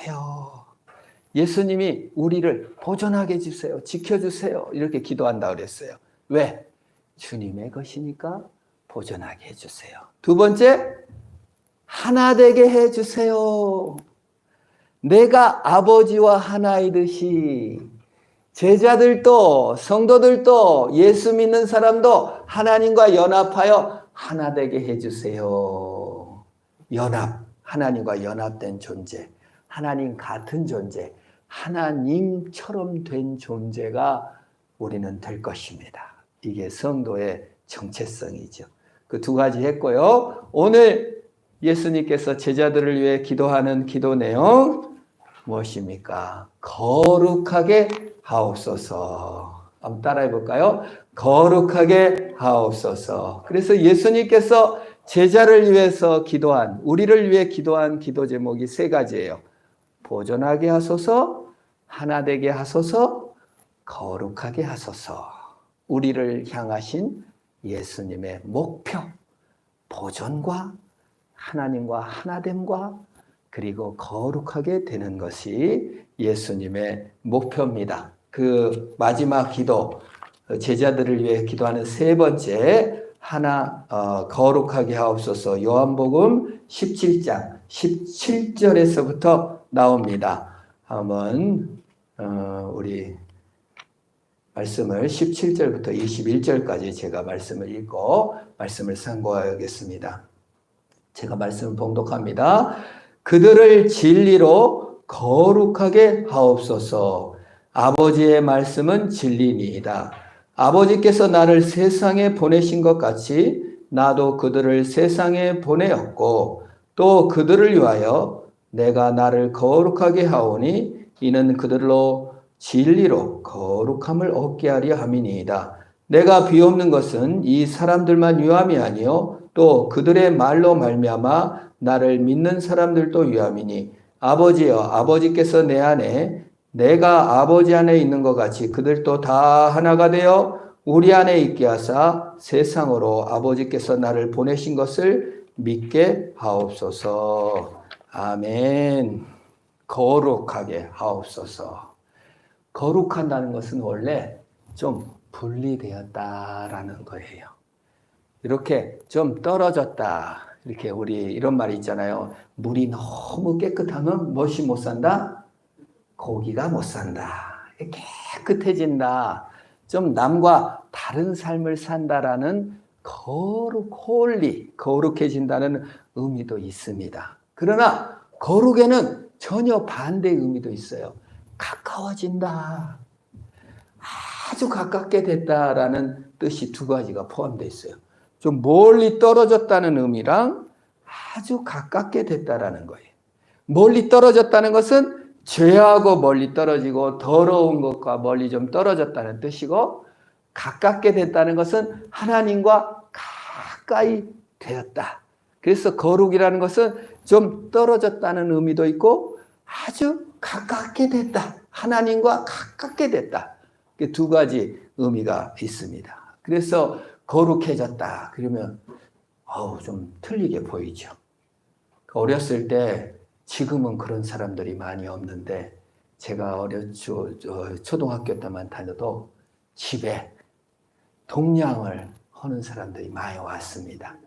해주세요. 예수님이 우리를 보존하게 해주세요. 지켜주세요. 이렇게 기도한다고 그랬어요. 왜? 주님의 것이니까 보존하게 해주세요. 두 번째, 하나 되게 해주세요. 내가 아버지와 하나이듯이 제자들도 성도들도 예수 믿는 사람도 하나님과 연합하여 하나 되게 해주세요. 연합, 하나님과 연합된 존재, 하나님 같은 존재, 하나님처럼 된 존재가 우리는 될 것입니다. 이게 성도의 정체성이죠. 그 두 가지 했고요. 오늘 예수님께서 제자들을 위해 기도하는 기도 내용 무엇입니까? 거룩하게 하옵소서. 한번 따라해 볼까요? 거룩하게 하옵소서. 그래서 예수님께서 제자를 위해서 기도한, 우리를 위해 기도한 기도 제목이 세 가지예요. 보존하게 하소서, 하나 되게 하소서, 거룩하게 하소서. 우리를 향하신 예수님의 목표, 보존과 하나님과 하나됨과 그리고 거룩하게 되는 것이 예수님의 목표입니다. 그 마지막 기도, 제자들을 위해 기도하는 세 번째, 거룩하게 하옵소서. 요한복음 17장 17절에서부터 나옵니다. 한번 우리 말씀을 17절부터 21절까지 제가 말씀을 읽고 말씀을 상고하겠습니다. 제가 말씀을 봉독합니다. 그들을 진리로 거룩하게 하옵소서. 아버지의 말씀은 진리니이다. 아버지께서 나를 세상에 보내신 것 같이 나도 그들을 세상에 보내었고 또 그들을 위하여 내가 나를 거룩하게 하오니 이는 그들로 진리로 거룩함을 얻게 하려 함이니이다. 내가 비옵는 것은 이 사람들만 위함이 아니요 또 그들의 말로 말미암아 나를 믿는 사람들도 위함이니 아버지여 아버지께서 내 안에 내가 아버지 안에 있는 것 같이 그들도 다 하나가 되어 우리 안에 있게 하사 세상으로 아버지께서 나를 보내신 것을 믿게 하옵소서. 아멘. 거룩하게 하옵소서. 거룩한다는 것은 원래 좀 분리되었다라는 거예요. 이렇게 좀 떨어졌다. 이렇게 우리 이런 말이 있잖아요. 물이 너무 깨끗하면 무엇이 못 산다? 고기가 못 산다. 깨끗해진다. 좀 남과 다른 삶을 산다라는 거룩해진다는 의미도 있습니다. 그러나 거룩에는 전혀 반대의 의미도 있어요. 가까워진다. 아주 가깝게 됐다라는 뜻이 두 가지가 포함되어 있어요. 좀 멀리 떨어졌다는 의미랑 아주 가깝게 됐다라는 거예요. 멀리 떨어졌다는 것은 죄하고 멀리 떨어지고 더러운 것과 멀리 좀 떨어졌다는 뜻이고 가깝게 됐다는 것은 하나님과 가까이 되었다. 그래서 거룩이라는 것은 좀 떨어졌다는 의미도 있고 아주 가깝게 됐다. 하나님과 가깝게 됐다. 두 가지 의미가 있습니다. 그래서 거룩해졌다. 그러면 좀 틀리게 보이죠. 어렸을 때 지금은 그런 사람들이 많이 없는데 제가 초등학교 때만 다녀도 집에 동냥을 하는 사람들이 많이 왔습니다.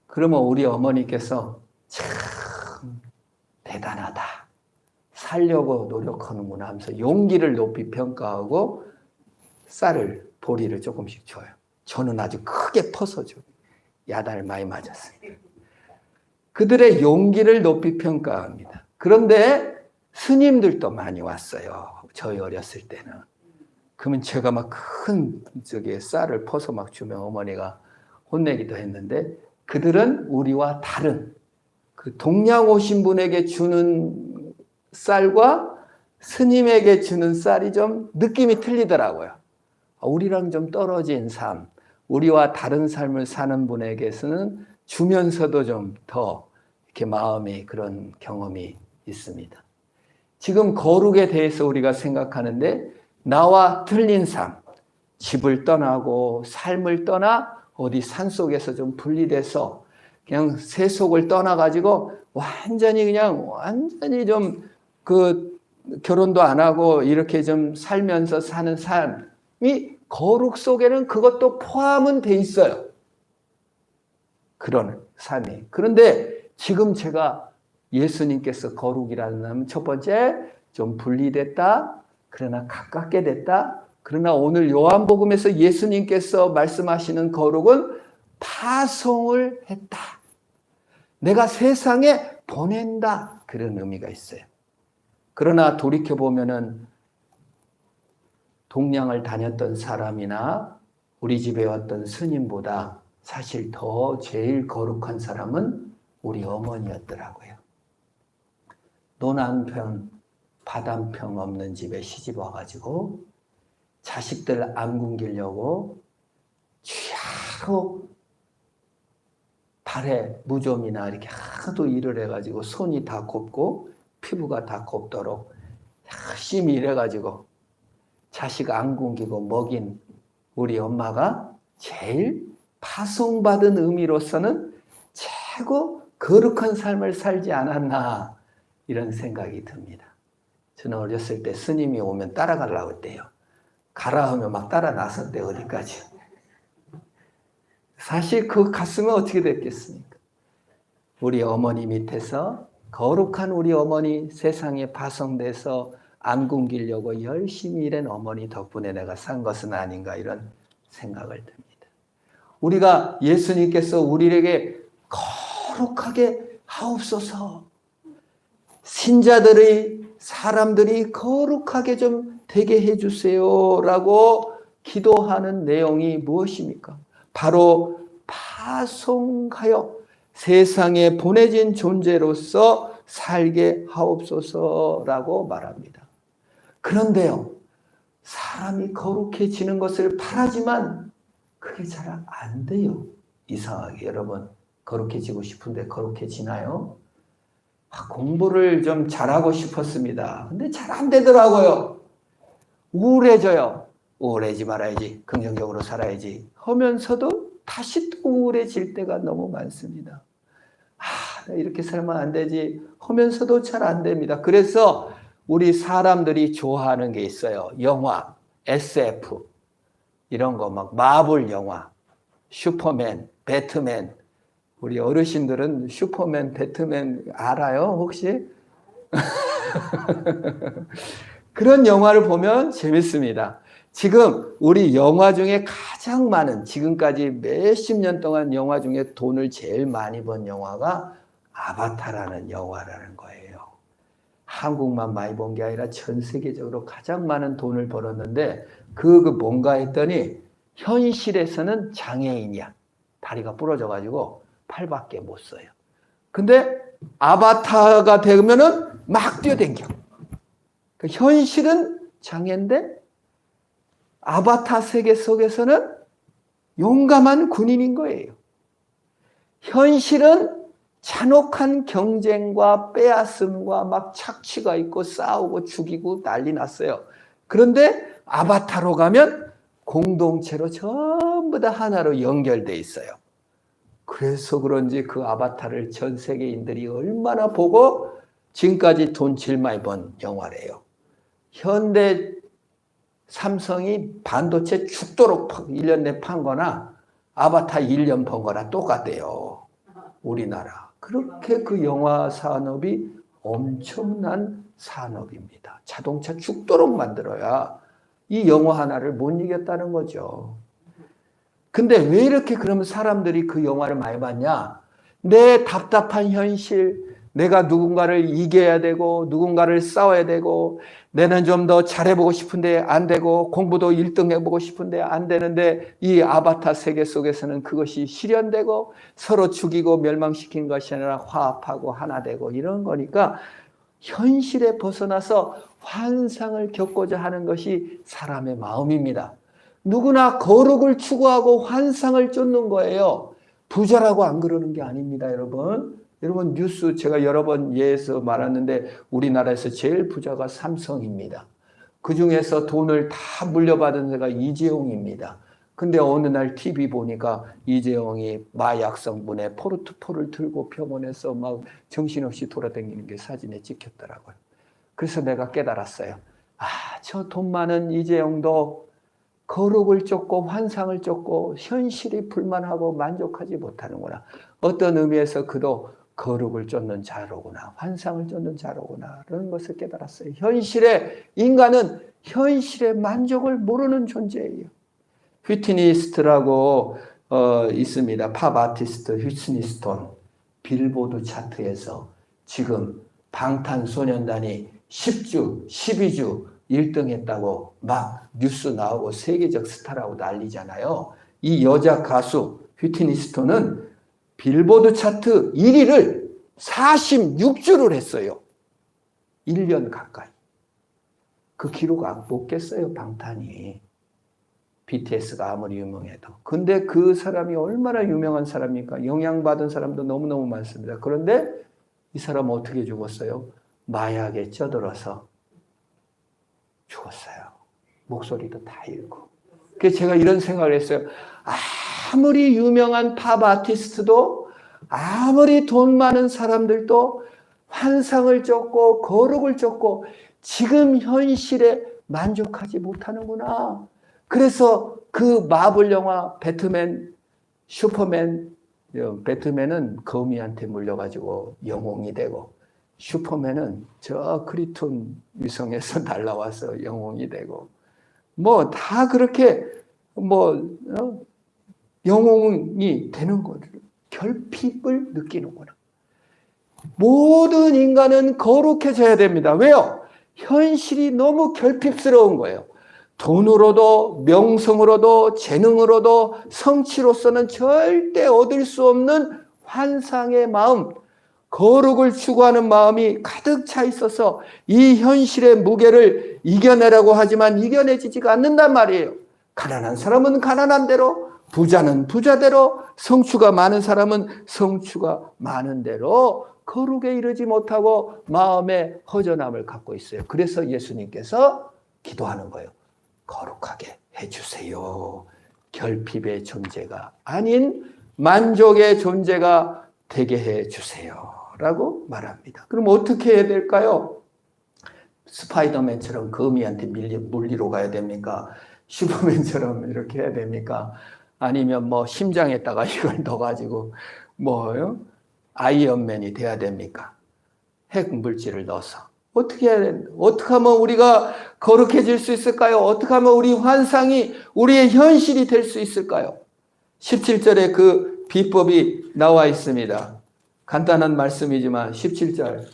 그러면 우리 어머니께서 참 대단하다. 살려고 노력하는구나 하면서 용기를 높이 평가하고 보리를 조금씩 줘요. 저는 아주 크게 퍼서 줘요. 야단을 많이 맞았습니다. 그들의 용기를 높이 평가합니다. 그런데 스님들도 많이 왔어요. 저희 어렸을 때는. 그러면 제가 막 큰 쌀을 퍼서 막 주면 어머니가 혼내기도 했는데 그들은 우리와 다른 그 동양 오신 분에게 주는 쌀과 스님에게 주는 쌀이 좀 느낌이 틀리더라고요. 우리랑 좀 떨어진 삶, 우리와 다른 삶을 사는 분에게서는 주면서도 좀 더 이렇게 마음이 그런 경험이 있습니다. 지금 거룩에 대해서 우리가 생각하는데 나와 틀린 삶, 집을 떠나고 삶을 떠나 어디 산속에서 좀 분리돼서 그냥 세속을 떠나가지고 완전히 좀 결혼도 안 하고 이렇게 좀 살면서 사는 삶이 거룩 속에는 그것도 포함은 돼 있어요. 그런 삶이. 그런데 지금 제가 예수님께서 거룩이라는 하면 첫 번째 좀 분리됐다. 그러나 가깝게 됐다. 그러나 오늘 요한복음에서 예수님께서 말씀하시는 거룩은 파송을 했다. 내가 세상에 보낸다. 그런 의미가 있어요. 그러나 돌이켜보면은 동량을 다녔던 사람이나 우리 집에 왔던 스님보다 사실 더 제일 거룩한 사람은 우리 어머니였더라고요. 논 한 편, 밭 한 평 없는 집에 시집 와가지고 자식들 안 굶기려고 취하로 발에 무좀이나 이렇게 하도 일을 해가지고 손이 다 곱고 피부가 다 곱도록 열심히 일해가지고 자식 안 굶기고 먹인 우리 엄마가 제일 파송받은 의미로서는 최고 거룩한 삶을 살지 않았나 이런 생각이 듭니다. 저는 어렸을 때 스님이 오면 따라가려고 했대요. 가라 하면 막 따라 나섰대 어디까지. 사실 그 갔으면 어떻게 됐겠습니까? 우리 어머니 밑에서 거룩한 우리 어머니 세상에 파송돼서 안 굶기려고 열심히 일한 어머니 덕분에 내가 산 것은 아닌가 이런 생각을 듭니다. 우리가 예수님께서 우리에게 거룩하게 하옵소서. 신자들의 사람들이 거룩하게 좀 되게 해주세요라고 기도하는 내용이 무엇입니까? 바로 파송하여 세상에 보내진 존재로서 살게 하옵소서라고 말합니다. 그런데요, 사람이 거룩해지는 것을 바라지만 그게 잘 안 돼요. 이상하게 여러분 거룩해지고 싶은데 거룩해지나요? 공부를 좀 잘하고 싶었습니다. 근데 잘 안 되더라고요. 우울해져요. 우울해지 말아야지. 긍정적으로 살아야지. 하면서도 다시 또 우울해질 때가 너무 많습니다. 이렇게 살면 안 되지 하면서도 잘 안 됩니다. 그래서 우리 사람들이 좋아하는 게 있어요. 영화, SF 이런 거 막 마블 영화, 슈퍼맨, 배트맨. 우리 어르신들은 슈퍼맨, 배트맨 알아요? 혹시? 그런 영화를 보면 재밌습니다. 지금 우리 영화 중에 가장 많은 지금까지 몇십 년 동안 영화 중에 돈을 제일 많이 번 영화가 아바타라는 영화라는 거예요. 한국만 많이 본 게 아니라 전 세계적으로 가장 많은 돈을 벌었는데 그거 뭔가 했더니 현실에서는 장애인이야. 다리가 부러져가지고 팔밖에 못 써요. 근데 아바타가 되면은 막 뛰어댕겨. 현실은 장애인데 아바타 세계 속에서는 용감한 군인인 거예요. 현실은 잔혹한 경쟁과 빼앗음과 막 착취가 있고 싸우고 죽이고 난리 났어요. 그런데 아바타로 가면 공동체로 전부 다 하나로 연결돼 있어요. 그래서 그런지 그 아바타를 전 세계인들이 얼마나 보고 지금까지 돈 제일 많이 번 영화래요. 현대 삼성이 반도체 죽도록 1년 내 판 거나 아바타 1년 번 거나 똑같대요. 우리나라. 그렇게 그 영화 산업이 엄청난 산업입니다. 자동차 죽도록 만들어야 이 영화 하나를 못 이겼다는 거죠. 근데 왜 이렇게 그러면 사람들이 그 영화를 많이 봤냐? 내 답답한 현실, 내가 누군가를 이겨야 되고 누군가를 싸워야 되고 내는 좀 더 잘해보고 싶은데 안 되고 공부도 1등 해보고 싶은데 안 되는데 이 아바타 세계 속에서는 그것이 실현되고 서로 죽이고 멸망시킨 것이 아니라 화합하고 하나 되고 이런 거니까 현실에 벗어나서 환상을 겪고자 하는 것이 사람의 마음입니다. 누구나 거룩을 추구하고 환상을 쫓는 거예요. 부자라고 안 그러는 게 아닙니다, 여러분. 여러분 뉴스 제가 여러 번 예에서 말했는데 우리나라에서 제일 부자가 삼성입니다. 그중에서 돈을 다 물려받은 데가 이재용입니다. 근데 어느 날 TV 보니까 이재용이 마약 성분에 포르투폴을 들고 병원에서 막 정신없이 돌아다니는 게 사진에 찍혔더라고요. 그래서 내가 깨달았어요. 아, 저 돈 많은 이재용도 거룩을 쫓고 환상을 쫓고 현실이 불만하고 만족하지 못하는구나. 어떤 의미에서 그도 거룩을 쫓는 자로구나. 환상을 쫓는 자로구나. 그런 것을 깨달았어요. 인간은 현실의 만족을 모르는 존재예요. 휘트니스트라고 있습니다. 팝 아티스트 휘트니 스톤. 빌보드 차트에서 지금 방탄소년단이 10주, 12주 1등 했다고 막 뉴스 나오고 세계적 스타라고 난리잖아요. 이 여자 가수 휘트니 스톤은 빌보드 차트 1위를 46주를 했어요. 1년 가까이. 그 기록 못 깼어요, 방탄이. BTS가 아무리 유명해도. 근데 그 사람이 얼마나 유명한 사람입니까? 영향받은 사람도 너무너무 많습니다. 그런데 이 사람은 어떻게 죽었어요? 마약에 쪄들어서 죽었어요. 목소리도 다 잃고. 그래서 제가 이런 생각을 했어요. 아무리 유명한 팝 아티스트도 아무리 돈 많은 사람들도 환상을 쫓고 거룩을 쫓고 지금 현실에 만족하지 못하는구나. 그래서 그 마블 영화 배트맨, 슈퍼맨, 배트맨은 거미한테 물려가지고 영웅이 되고 슈퍼맨은 저 크리톤 위성에서 날라와서 영웅이 되고 뭐 다 그렇게 영웅이 되는 거를 결핍을 느끼는구나. 모든 인간은 거룩해져야 됩니다. 왜요? 현실이 너무 결핍스러운 거예요. 돈으로도 명성으로도 재능으로도 성취로서는 절대 얻을 수 없는 환상의 마음, 거룩을 추구하는 마음이 가득 차 있어서 이 현실의 무게를 이겨내라고 하지만 이겨내지지가 않는단 말이에요. 가난한 사람은 가난한 대로, 부자는 부자대로, 성취가 많은 사람은 성취가 많은 대로 거룩에 이르지 못하고 마음의 허전함을 갖고 있어요. 그래서 예수님께서 기도하는 거예요. 거룩하게 해주세요. 결핍의 존재가 아닌 만족의 존재가 되게 해주세요. 라고 말합니다. 그럼 어떻게 해야 될까요? 스파이더맨처럼 거미한테 물리러 가야 됩니까? 슈퍼맨처럼 이렇게 해야 됩니까? 아니면 심장에다가 이걸 넣어가지고 아이언맨이 돼야 됩니까? 핵 물질을 넣어서. 어떻게 해야 됩니까? 어떻게 하면 우리가 거룩해질 수 있을까요? 어떻게 하면 우리 환상이 우리의 현실이 될 수 있을까요? 17절에 그 비법이 나와 있습니다. 간단한 말씀이지만 17절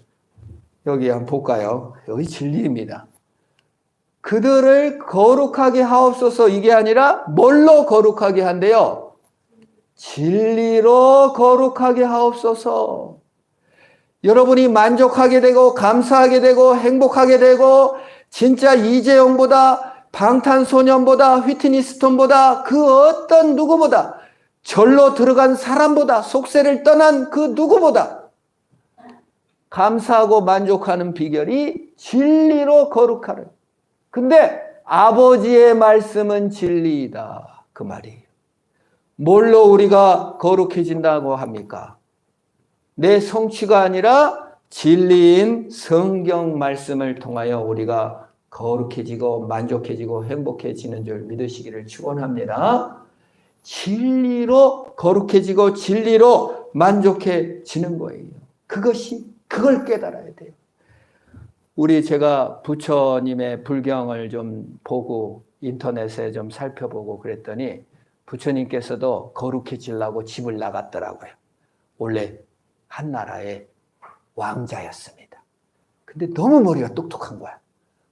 여기 한번 볼까요? 여기 진리입니다. 그들을 거룩하게 하옵소서. 이게 아니라 뭘로 거룩하게 한대요? 진리로 거룩하게 하옵소서. 여러분이 만족하게 되고 감사하게 되고 행복하게 되고 진짜 이재용보다 방탄소년보다 휘트니 스톤보다 그 어떤 누구보다 절로 들어간 사람보다 속세를 떠난 그 누구보다 감사하고 만족하는 비결이 진리로 거룩하는. 근데 아버지의 말씀은 진리이다. 그 말이에요. 뭘로 우리가 거룩해진다고 합니까? 내 성취가 아니라 진리인 성경 말씀을 통하여 우리가 거룩해지고 만족해지고 행복해지는 줄 믿으시기를 축원합니다. 진리로 거룩해지고 진리로 만족해지는 거예요. 그걸 깨달아야 돼요. 제가 부처님의 불경을 좀 보고 인터넷에 좀 살펴보고 그랬더니 부처님께서도 거룩해지려고 집을 나갔더라고요. 원래 한 나라의 왕자였습니다. 근데 너무 머리가 똑똑한 거야.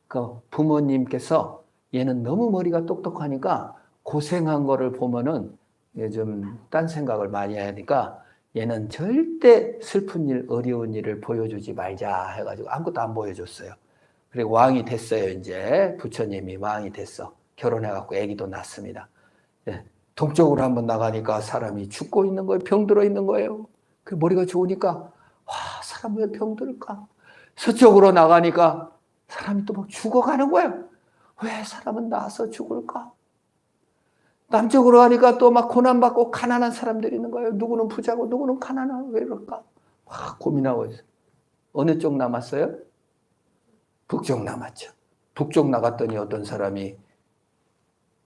그 부모님께서 얘는 너무 머리가 똑똑하니까 고생한 거를 보면은 좀 딴 생각을 많이 하니까 얘는 절대 슬픈 일, 어려운 일을 보여주지 말자 해가지고 아무것도 안 보여줬어요. 그리고 왕이 됐어요. 이제 부처님이 왕이 됐어. 결혼해갖고 아기도 낳습니다. 동쪽으로 한번 나가니까 사람이 죽고 있는 거예요. 병들어 있는 거예요. 그 머리가 좋으니까 와, 사람 왜 병들까? 서쪽으로 나가니까 사람이 또 막 죽어가는 거예요. 왜 사람은 나서 죽을까? 남쪽으로 가니까 또 막 고난받고 가난한 사람들이 있는 거예요. 누구는 부자고 누구는 가난하고 왜 이럴까? 막 고민하고 있어요. 어느 쪽 남았어요? 북쪽 남았죠. 북쪽 나갔더니 어떤 사람이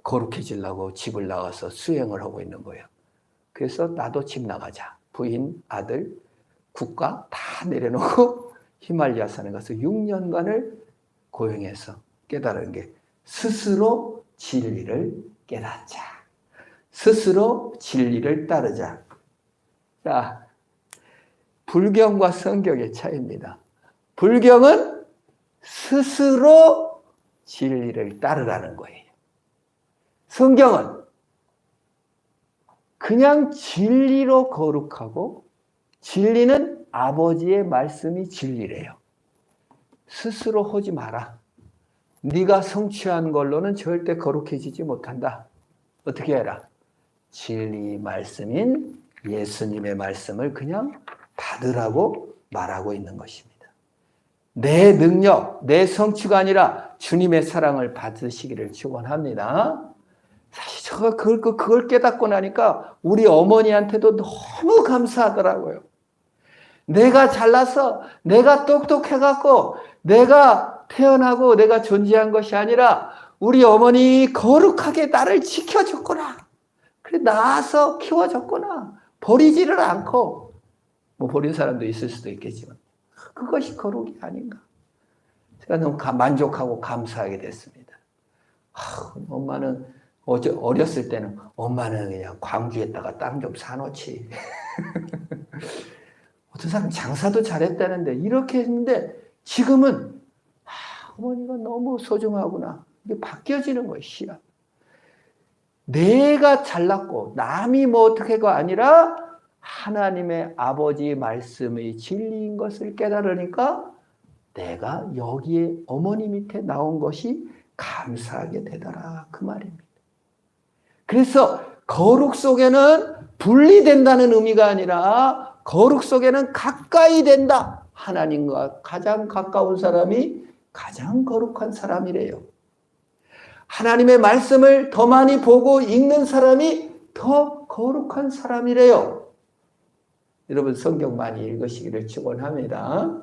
거룩해지려고 집을 나가서 수행을 하고 있는 거예요. 그래서 나도 집 나가자. 부인, 아들, 국가 다 내려놓고 히말리아산에 가서 6년간을 고행해서 깨달은 게 스스로 진리를 깨닫자. 스스로 진리를 따르자. 자, 불경과 성경의 차이입니다. 불경은 스스로 진리를 따르라는 거예요. 성경은 그냥 진리로 거룩하고 진리는 아버지의 말씀이 진리래요. 스스로 하지 마라. 네가 성취한 걸로는 절대 거룩해지지 못한다. 어떻게 해라? 진리 말씀인 예수님의 말씀을 그냥 받으라고 말하고 있는 것입니다. 내 능력, 내 성취가 아니라 주님의 사랑을 받으시기를 축원합니다. 사실 제가 그걸 깨닫고 나니까 우리 어머니한테도 너무 감사하더라고요. 내가 잘나서, 내가 똑똑해갖고, 내가 태어나고 내가 존재한 것이 아니라 우리 어머니 거룩하게 나를 지켜줬구나. 그래, 낳아서 키워줬구나. 버리지를 않고, 뭐 버린 사람도 있을 수도 있겠지만, 그것이 거룩이 아닌가. 제가 너무 만족하고 감사하게 됐습니다. 엄마는 어렸을 때는 엄마는 그냥 광주에다가 땅 좀 사놓지. 어떤 사람 장사도 잘했다는데 이렇게 했는데 지금은 어머니가 너무 소중하구나. 이게 바뀌어지는 거예요. 시야. 내가 잘났고 남이 뭐 어떻게가 아니라 하나님의 아버지 말씀의 진리인 것을 깨달으니까 내가 여기에 어머니 밑에 나온 것이 감사하게 되더라. 그 말입니다. 그래서 거룩 속에는 분리된다는 의미가 아니라 거룩 속에는 가까이 된다. 하나님과 가장 가까운 사람이 가장 거룩한 사람이래요. 하나님의 말씀을 더 많이 보고 읽는 사람이 더 거룩한 사람이래요. 여러분 성경 많이 읽으시기를 축원합니다.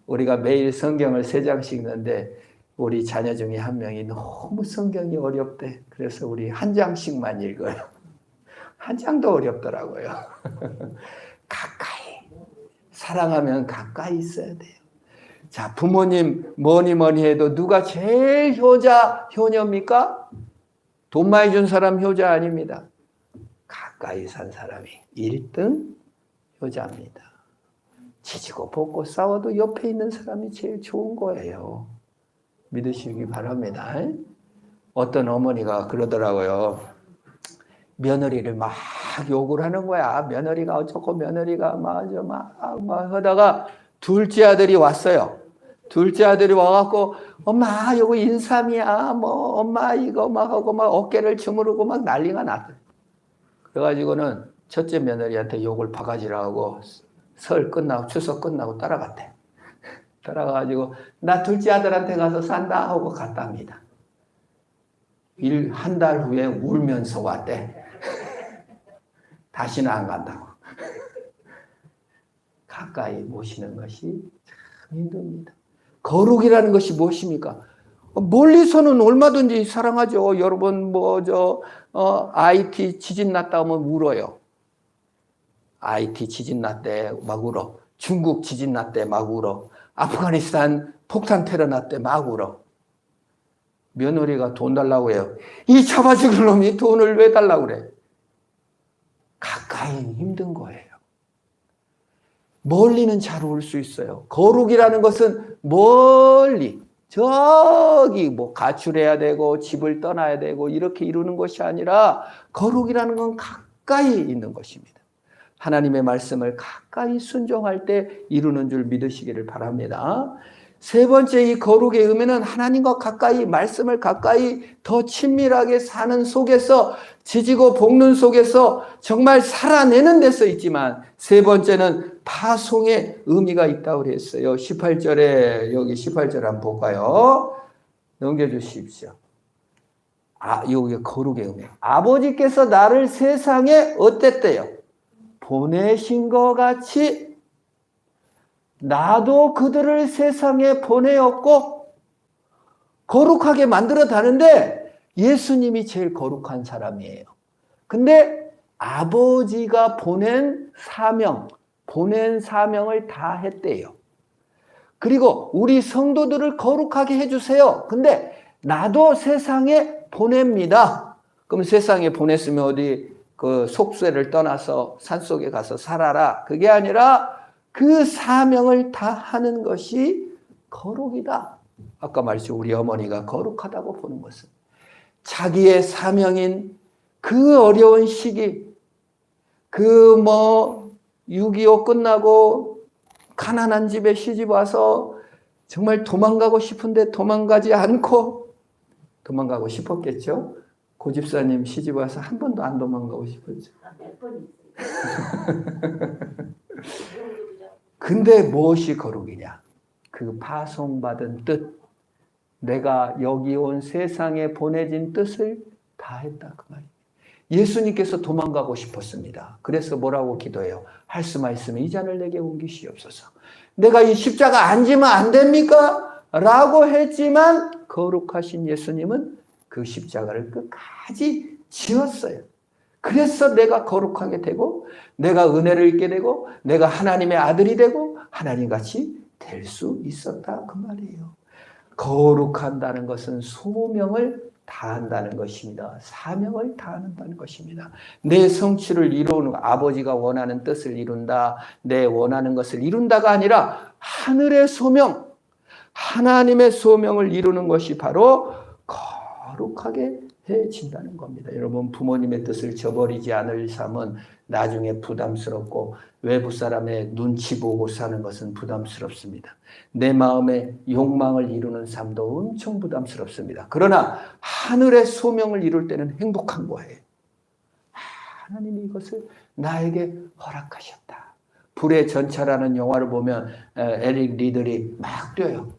우리가 매일 성경을 3장씩 읽는데 우리 자녀 중에 한 명이 너무 성경이 어렵대. 그래서 우리 한 장씩만 읽어요. 한 장도 어렵더라고요. 가까이. 사랑하면 가까이 있어야 돼요. 자, 부모님 뭐니 해도 누가 제일 효녀입니까? 돈 많이 준 사람 효자 아닙니다. 가까이 산 사람이 1등 효자입니다. 지지고 볶고 싸워도 옆에 있는 사람이 제일 좋은 거예요. 믿으시기 바랍니다. 어떤 어머니가 그러더라고요. 며느리를 막 욕을 하는 거야. 며느리가 어쩌고 며느리가 막 하다가 둘째 아들이 왔어요. 둘째 아들이 와갖고 엄마 이거 인삼이야. 뭐 엄마 이거 막 하고 막 어깨를 주무르고 막 난리가 났어요. 그래가지고는 첫째 며느리한테 욕을 바가지를 하고 설 끝나고 추석 끝나고 따라갔대. 따라가가지고 나 둘째 아들한테 가서 산다 하고 갔답니다. 한 달 후에 울면서 왔대. 다시는 안 간다고. 가까이 모시는 것이 참 힘듭니다. 거룩이라는 것이 무엇입니까? 멀리서는 얼마든지 사랑하죠. 여러분 IT 지진 났다 하면 울어요. IT 지진 났대 막 울어. 중국 지진 났대 막 울어. 아프가니스탄 폭탄 테러 났대 막 울어. 며느리가 돈 달라고 해요. 이 잡아 죽일 놈이 돈을 왜 달라고 그래? 가까이 힘든 거예요. 멀리는 잘 올 수 있어요. 거룩이라는 것은 멀리 저기 뭐 가출해야 되고 집을 떠나야 되고 이렇게 이루는 것이 아니라 거룩이라는 건 가까이 있는 것입니다. 하나님의 말씀을 가까이 순종할 때 이루는 줄 믿으시기를 바랍니다. 세 번째 이 거룩의 의미는 하나님과 가까이 말씀을 가까이 더 친밀하게 사는 속에서 지지고 볶는 속에서 정말 살아내는 데서 있지만 세 번째는 파송의 의미가 있다고 그랬어요. 18절에 여기 18절 한번 볼까요? 넘겨주십시오. 여기 거룩의 의미. 아버지께서 나를 세상에 어땠대요? 보내신 것 같이 나도 그들을 세상에 보내었고 거룩하게 만들어 다는데 예수님이 제일 거룩한 사람이에요. 근데 아버지가 보낸 사명을 다 했대요. 그리고 우리 성도들을 거룩하게 해주세요. 근데 나도 세상에 보냅니다. 그럼 세상에 보냈으면 어디 그 속세를 떠나서 산속에 가서 살아라. 그게 아니라 그 사명을 다 하는 것이 거룩이다. 아까 말씀 우리 어머니가 거룩하다고 보는 것은 자기의 사명인 그 어려운 시기, 6.25 끝나고 가난한 집에 시집 와서 정말 도망가고 싶은데 도망가지 않고 도망가고 싶었겠죠? 고집사님 시집 와서 한 번도 안 도망가고 싶었죠. 몇 번 근데 무엇이 거룩이냐? 그 파송받은 뜻, 내가 여기 온 세상에 보내진 뜻을 다 했다 그 말이에요. 예수님께서 도망가고 싶었습니다. 그래서 뭐라고 기도해요? 할 수만 있으면 이 잔을 내게 옮기시옵소서. 내가 이 십자가 안 지면 안 됩니까? 라고 했지만 거룩하신 예수님은 그 십자가를 끝까지 지었어요. 그래서 내가 거룩하게 되고 내가 은혜를 입게 되고 내가 하나님의 아들이 되고 하나님같이 될 수 있었다 그 말이에요. 거룩한다는 것은 소명을 다한다는 것입니다. 사명을 다한다는 것입니다. 내 성취를 이루는 아버지가 원하는 뜻을 이룬다. 내 원하는 것을 이룬다가 아니라 하늘의 소명, 하나님의 소명을 이루는 것이 바로 거룩하게 해진다는 겁니다. 여러분 부모님의 뜻을 저버리지 않을 삶은 나중에 부담스럽고 외부 사람의 눈치 보고 사는 것은 부담스럽습니다. 내 마음의 욕망을 이루는 삶도 엄청 부담스럽습니다. 그러나 하늘의 소명을 이룰 때는 행복한 거예요. 하나님이 이것을 나에게 허락하셨다. 불의 전차라는 영화를 보면 에릭 리들이 막 뛰어요.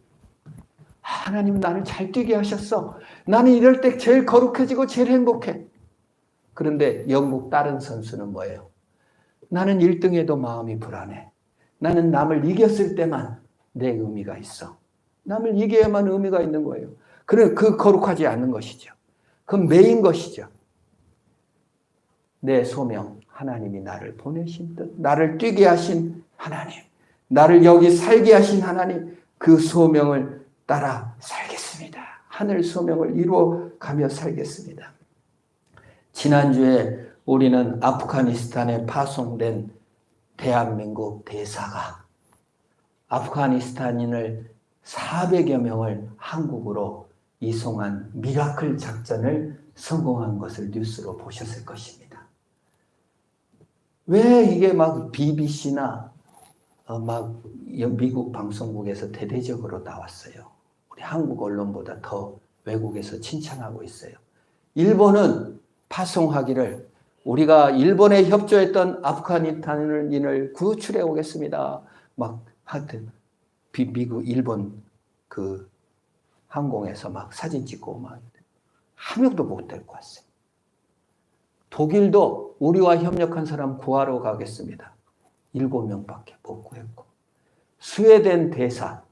하나님 나를 잘 뛰게 하셨어. 나는 이럴 때 제일 거룩해지고 제일 행복해. 그런데 영국 다른 선수는 뭐예요? 나는 1등에도 마음이 불안해. 나는 남을 이겼을 때만 내 의미가 있어. 남을 이겨야만 의미가 있는 거예요. 그 거룩하지 않는 것이죠. 그건 매인 것이죠. 내 소명, 하나님이 나를 보내신 뜻, 나를 뛰게 하신 하나님, 나를 여기 살게 하신 하나님, 그 소명을 따라 살겠습니다. 하늘 소명을 이루어가며 살겠습니다. 지난주에 우리는 아프가니스탄에 파송된 대한민국 대사가 아프가니스탄인을 400여 명을 한국으로 이송한 미라클 작전을 성공한 것을 뉴스로 보셨을 것입니다. 왜 이게 막 BBC나 막 미국 방송국에서 대대적으로 나왔어요. 우리 한국 언론보다 더 외국에서 칭찬하고 있어요. 일본은 파송하기를 우리가 일본에 협조했던 아프가니스탄인을 구출해 오겠습니다. 막 하여튼 미국 일본 그 항공에서 막 사진 찍고 막 한 명도 못 데리고 왔어요. 독일도 우리와 협력한 사람 구하러 가겠습니다. 7명밖에 못 구했고 스웨덴 대사,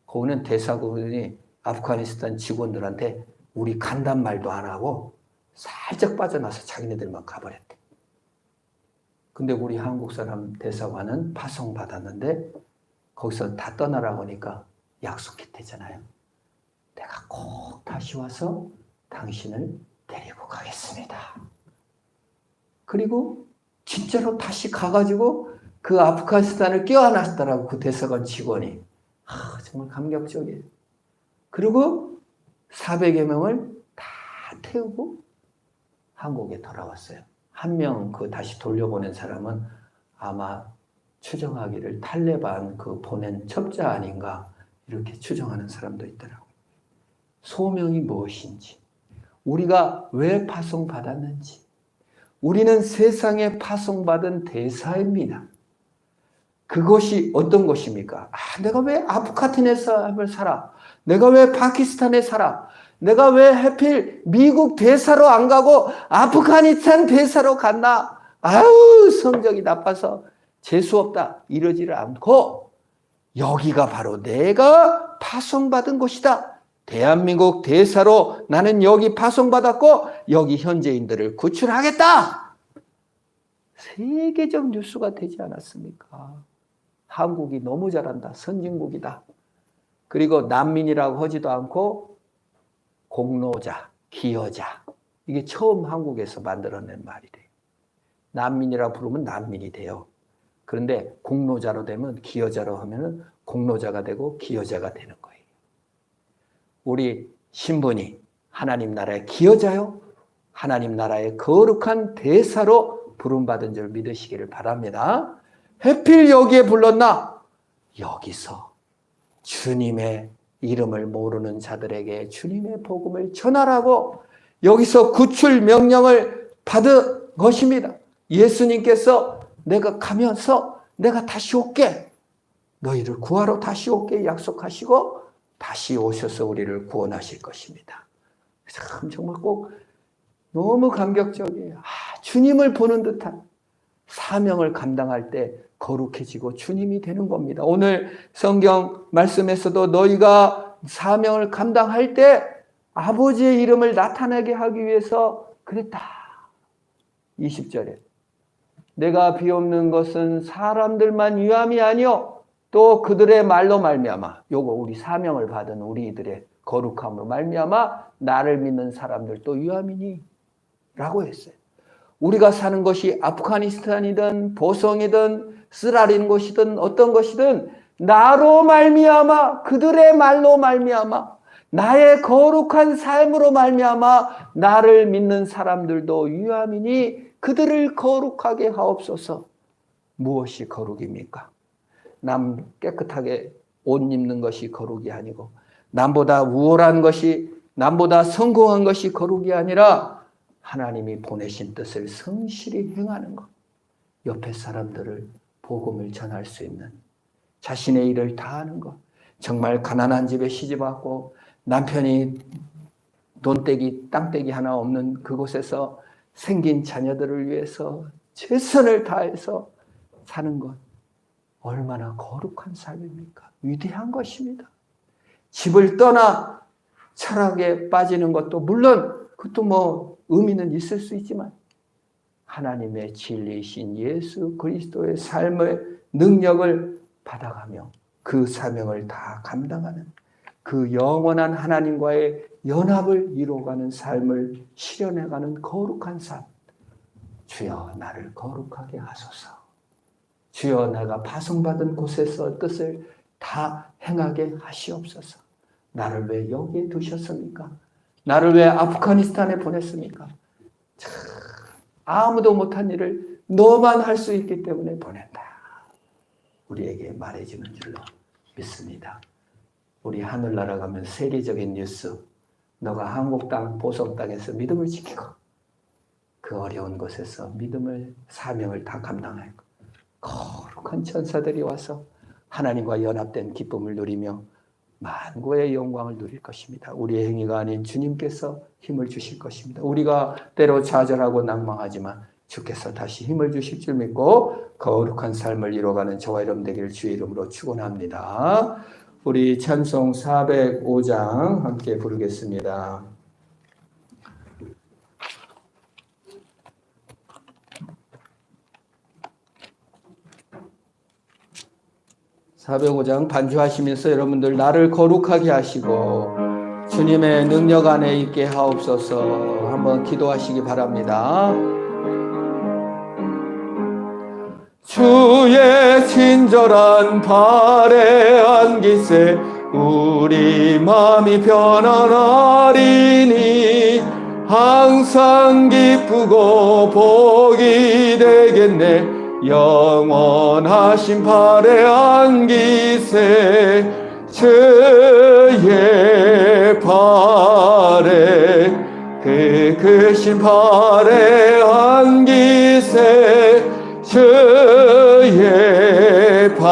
거기는 대사관이 아프가니스탄 직원들한테 우리 간단 말도 안 하고 살짝 빠져나서 자기네들만 가버렸대. 근데 우리 한국 사람 대사관은 파송받았는데 거기서 다 떠나라고 하니까 약속했대잖아요. 내가 꼭 다시 와서 당신을 데리고 가겠습니다. 그리고 진짜로 다시 가가지고 그 아프가니스탄을 껴안았더라고 그 대사관 직원이. 정말 감격적이에요. 그리고 400여 명을 다 태우고 한국에 돌아왔어요. 한 명 그 다시 돌려보낸 사람은 아마 추정하기를 탈레반 그 보낸 첩자 아닌가 이렇게 추정하는 사람도 있더라고요. 소명이 무엇인지, 우리가 왜 파송받았는지, 우리는 세상에 파송받은 대사입니다. 그것이 어떤 것입니까? 내가 왜 아프가니스탄에 살아? 내가 왜 파키스탄에 살아? 내가 왜 하필 미국 대사로 안 가고 아프가니스탄 대사로 갔나? 아유, 성적이 나빠서 재수없다. 이러지를 않고 여기가 바로 내가 파송받은 곳이다. 대한민국 대사로 나는 여기 파송받았고 여기 현지인들을 구출하겠다. 세계적 뉴스가 되지 않았습니까? 한국이 너무 잘한다. 선진국이다. 그리고 난민이라고 하지도 않고 공로자, 기여자. 이게 처음 한국에서 만들어낸 말이래요. 난민이라고 부르면 난민이 돼요. 그런데 공로자로 되면 기여자로 하면은 공로자가 되고 기여자가 되는 거예요. 우리 신분이 하나님 나라의 기여자요. 하나님 나라의 거룩한 대사로 부름받은 줄 믿으시기를 바랍니다. 하필 여기에 불렀나? 여기서 주님의 이름을 모르는 자들에게 주님의 복음을 전하라고 여기서 구출 명령을 받은 것입니다. 예수님께서 내가 가면서 내가 다시 올게. 너희를 구하러 다시 올게 약속하시고 다시 오셔서 우리를 구원하실 것입니다. 참 정말 꼭 너무 감격적이에요. 주님을 보는 듯한 사명을 감당할 때 거룩해지고 주님이 되는 겁니다. 오늘 성경 말씀에서도 너희가 사명을 감당할 때 아버지의 이름을 나타내게 하기 위해서 그랬다. 20절에 내가 비옵는 것은 사람들만 위함이 아니요 또 그들의 말로 말미암아 요거 우리 사명을 받은 우리들의 거룩함으로 말미암아 나를 믿는 사람들도 위함이니 라고 했어요. 우리가 사는 것이 아프가니스탄이든 보성이든 쓰라린 곳이든 어떤 것이든 나로 말미암아 그들의 말로 말미암아 나의 거룩한 삶으로 말미암아 나를 믿는 사람들도 위함이니 그들을 거룩하게 하옵소서. 무엇이 거룩입니까? 남 깨끗하게 옷 입는 것이 거룩이 아니고 남보다 우월한 것이 남보다 성공한 것이 거룩이 아니라 하나님이 보내신 뜻을 성실히 행하는 것. 옆에 사람들을 복음을 전할 수 있는 자신의 일을 다하는 것. 정말 가난한 집에 시집왔고 남편이 돈떼기 땅떼기 하나 없는 그곳에서 생긴 자녀들을 위해서 최선을 다해서 사는 것. 얼마나 거룩한 삶입니까? 위대한 것입니다. 집을 떠나 철학에 빠지는 것도 물론 그것도 뭐 의미는 있을 수 있지만 하나님의 진리이신 예수 그리스도의 삶의 능력을 받아가며 그 사명을 다 감당하는 그 영원한 하나님과의 연합을 이루어가는 삶을 실현해가는 거룩한 삶. 주여 나를 거룩하게 하소서. 주여 내가 파송받은 곳에서 뜻을 다 행하게 하시옵소서. 나를 왜 여기에 두셨습니까? 나를 왜 아프가니스탄에 보냈습니까? 참, 아무도 못한 일을 너만 할 수 있기 때문에 보낸다. 우리에게 말해주는 줄로 믿습니다. 우리 하늘나라 가면 세계적인 뉴스, 너가 한국 땅, 보성 땅에서 믿음을 지키고 그 어려운 곳에서 믿음을, 사명을 다 감당하고 거룩한 천사들이 와서 하나님과 연합된 기쁨을 누리며 만고의 영광을 누릴 것입니다. 우리의 행위가 아닌 주님께서 힘을 주실 것입니다. 우리가 때로 좌절하고 낭망하지만 주께서 다시 힘을 주실 줄 믿고 거룩한 삶을 이뤄가는 저와 여러분 되기를 주의 이름으로 축원합니다. 우리 찬송 405장 함께 부르겠습니다. 405장 반주하시면서 여러분들 나를 거룩하게 하시고 주님의 능력 안에 있게 하옵소서 한번 기도하시기 바랍니다. 주의 친절한 발에 안기세 우리 마음이 편안하리니 항상 기쁘고 복이 되겠네. 영원하신 발에 안기세 주의 발에 그 크신 발에 안기세 주의 발에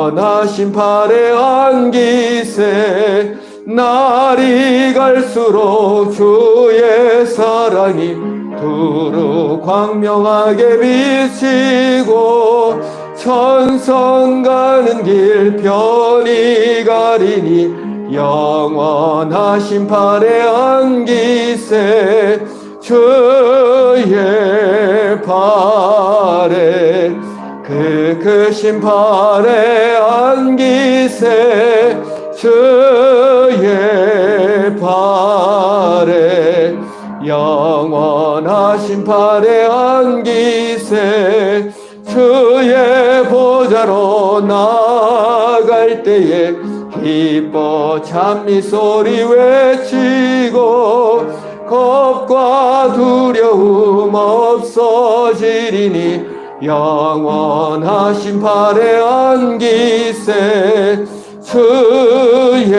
영원하신 팔에 안기세. 날이 갈수록 주의 사랑이 두루 광명하게 비치고 천성 가는 길 편히 가리니 영원하신 팔에 안기세. 주의 팔에 그 크신 팔에 안기세. 주의 팔에 영원하신 팔에 안기세. 주의 보좌로 나갈 때에 기뻐 찬미 소리 외치고 겁과 두려움 없어지리니 영원하신 팔에 안기세. 주의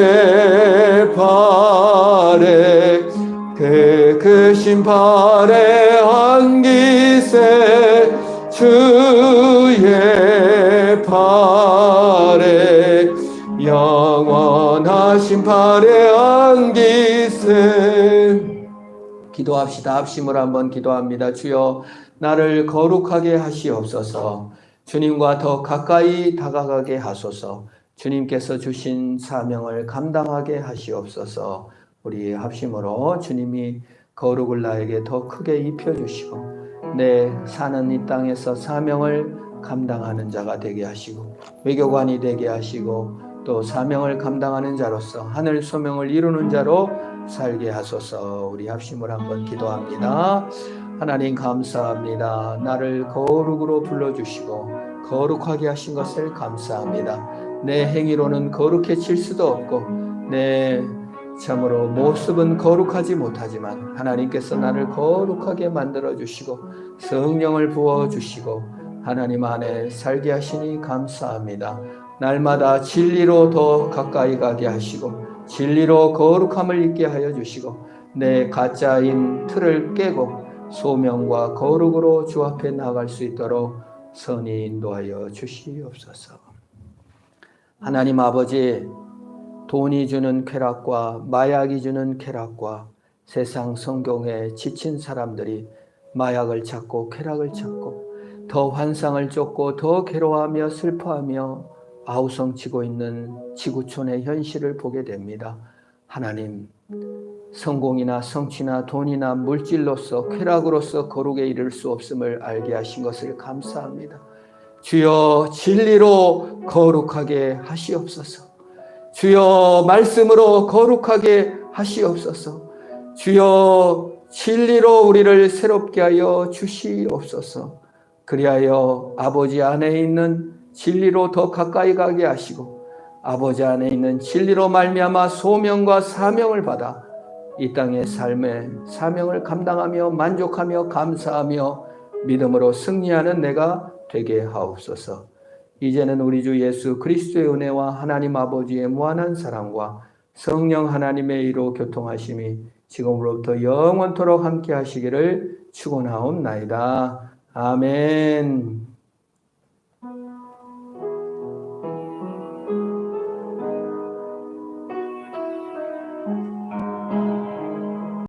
팔에 그 크신 팔에 안기세. 주의 팔에 영원하신 팔에 안기세. 기도합시다. 합심을 한번 기도합니다. 주여, 나를 거룩하게 하시옵소서. 주님과 더 가까이 다가가게 하소서. 주님께서 주신 사명을 감당하게 하시옵소서. 우리 합심으로 주님이 거룩을 나에게 더 크게 입혀주시고 내 사는 이 땅에서 사명을 감당하는 자가 되게 하시고 외교관이 되게 하시고 또 사명을 감당하는 자로서 하늘 소명을 이루는 자로 살게 하소서. 우리 합심을 한번 기도합니다. 하나님 감사합니다. 나를 거룩으로 불러주시고 거룩하게 하신 것을 감사합니다. 내 행위로는 거룩해질 수도 없고 내 참으로 모습은 거룩하지 못하지만 하나님께서 나를 거룩하게 만들어주시고 성령을 부어주시고 하나님 안에 살게 하시니 감사합니다. 날마다 진리로 더 가까이 가게 하시고 진리로 거룩함을 있게 하여 주시고 내 가짜인 틀을 깨고 소명과 거룩으로 주 앞에 나갈 수 있도록 선히 인도하여 주시옵소서. 하나님 아버지, 돈이 주는 쾌락과 마약이 주는 쾌락과 세상 성공에 지친 사람들이 마약을 찾고 쾌락을 찾고 더 환상을 쫓고 더 괴로워하며 슬퍼하며 아우성치고 있는 지구촌의 현실을 보게 됩니다. 하나님, 성공이나 성취나 돈이나 물질로서 쾌락으로서 거룩에 이를 수 없음을 알게 하신 것을 감사합니다. 주여, 진리로 거룩하게 하시옵소서. 주여, 말씀으로 거룩하게 하시옵소서. 주여, 진리로 우리를 새롭게 하여 주시옵소서. 그리하여 아버지 안에 있는 진리로 더 가까이 가게 하시고 아버지 안에 있는 진리로 말미암아 소명과 사명을 받아 이 땅의 삶의 사명을 감당하며 만족하며 감사하며 믿음으로 승리하는 내가 되게 하옵소서. 이제는 우리 주 예수 그리스도의 은혜와 하나님 아버지의 무한한 사랑과 성령 하나님의 이로 교통하심이 지금으로부터 영원토록 함께 하시기를 축원하옵나이다. 아멘.